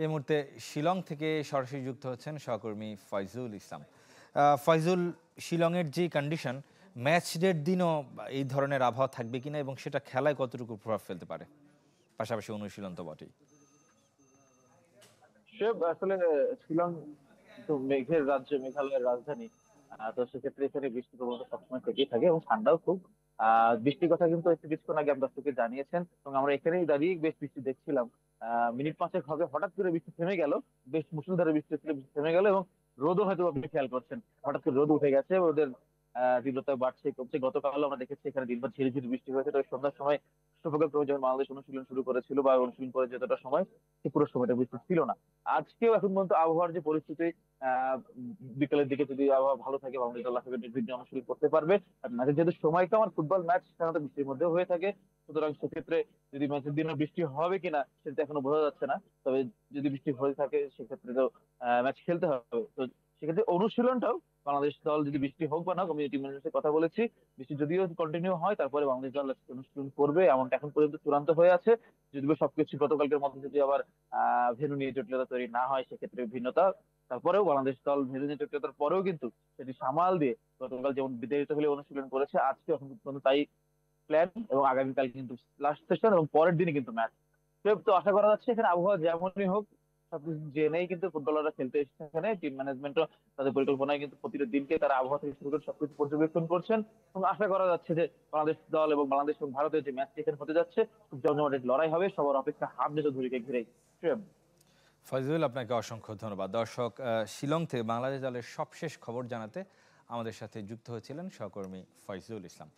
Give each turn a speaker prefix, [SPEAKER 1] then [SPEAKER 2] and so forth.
[SPEAKER 1] এই মুহূর্তে শিলং থেকে সরাসরি যুক্ত হচ্ছেন সহকর্মী ফয়জুল ইসলাম। ফয়জুল, শিলংয়ের যে কন্ডিশন, ম্যাচ ডের দিনও এই ধরনের আবহাওয়া থাকবে কিনা এবং সেটা খেলায় কতটুকু প্রভাব ফেলতে পারে, পাশাপাশি অনুশীলন তো বটেই।
[SPEAKER 2] সে আসলে শিলং তো মেঘের রাজ্য, মেঘালয়ের রাজধানী। তো সেক্ষেত্রে এখানে বৃষ্টির প্রবণতা সবসময় থেকেই থাকে এবং ঠান্ডাও খুব। বৃষ্টির কথা কিন্তু একটু কিছুক্ষণ আগে আমরা দর্শককে জানিয়েছেন এবং আমরা এখানেই দাঁড়িয়ে বেশ বৃষ্টি দেখছিলাম। মিনিট পাঁচেক হবে হঠাৎ করে বৃষ্টি থেমে গেল। বেশ মুষলধারে বৃষ্টি হচ্ছিল, বৃষ্টি থেমে গেল এবং রোদও হয়তো আপনি খেয়াল করছেন, হঠাৎ করে রোদ উঠে গেছে, ওদের তীব্রতা বাড়ছে কমছে। গতকালও আমরা দেখেছি এখানে দিনভর ঝিরি ঝিরি বৃষ্টি হয়েছে, তবে সন্ধ্যার সময় সূর্যোদয়ের যখন বাংলাদেশ অনুশীলন শুরু করেছিল বা অনুশীলন করে যতটা সময়, সে পুরো সময়টা বৃষ্টি ছিল না। আজকেও এখন পর্যন্ত আবহাওয়ার যে পরিস্থিতি, আহ বিকেলের দিকে যদি আবহাওয়া ভালো থাকে বাংলাদেশ আল্লাহ তাআলা নির্বিঘ্নে অনুশীলন করতে পারবে। আর ম্যাচের যেহেতু সময়টা আমার ফুটবল ম্যাচ সাধারণত বৃষ্টির মধ্যেও হয়ে থাকে, সুতরাং সেক্ষেত্রে যদি ম্যাচের দিনে বৃষ্টি হবে কিনা সেটা এখনো বোঝা যাচ্ছে না। তবে যদি বৃষ্টি হয়ে থাকে সেক্ষেত্রে তো ম্যাচ খেলতে হবে। তো সেক্ষেত্রে অনুশীলনটাও বাংলাদেশ দল যদি বৃষ্টি হোক বা না, আমি টিম ম্যানেজারের সাথে কথা বলেছি, বৃষ্টি যদিও কন্টিনিউ হয় তারপরে বাংলাদেশ দল অনুশীলন করবে, এমনটা এখন পর্যন্ত চূড়ান্ত হয়ে আছে। যদিও সবকিছু গতকালকের মধ্যে যদি আবার ভেন্যু নিয়ে জটিলতা তৈরি না হয় সেক্ষেত্রে ভিন্নতা। তারপরেও বাংলাদেশ দল ভেন্যু নিয়ে জটিলতার পরেও কিন্তু সেটি সামাল দিয়ে গতকাল যেমন বিতাড়িত হলে অনুশীলন করেছে, আজকে এখন পর্যন্ত তাই প্ল্যান। এবং আগামীকাল কিন্তু লাস্ট সেশন এবং পরের দিনই কিন্তু ম্যাচ। তো আশা করা যাচ্ছে এখানে আবহাওয়া যেমনই হোক সবকিছু জেনেই কিন্তু ফুটবলাররা খেলতে এসেছে এখানে। টিম ম্যানেজমেন্টও তাদের পরিকল্পনায় কিন্তু প্রতিটা দিনকে তারা আবহাওয়া থেকে শুরু করে সবকিছু পর্যবেক্ষণ করছেন। এবং আশা করা যাচ্ছে যে বাংলাদেশ দল এবং বাংলাদেশ এবং ভারতের যে ম্যাচটি এখানে হতে যাচ্ছে খুব জমজমাট লড়াই হবে, সবার অপেক্ষা হাত নেতো ধুরিকে ঘিরেই।
[SPEAKER 1] ফয়জুল, আপনাকে অসংখ্য ধন্যবাদ। দর্শক, শিলং থেকে বাংলাদেশ দলের সবশেষ খবর জানাতে আমাদের সাথে যুক্ত হয়েছিলেন সহকর্মী ফয়জুল ইসলাম।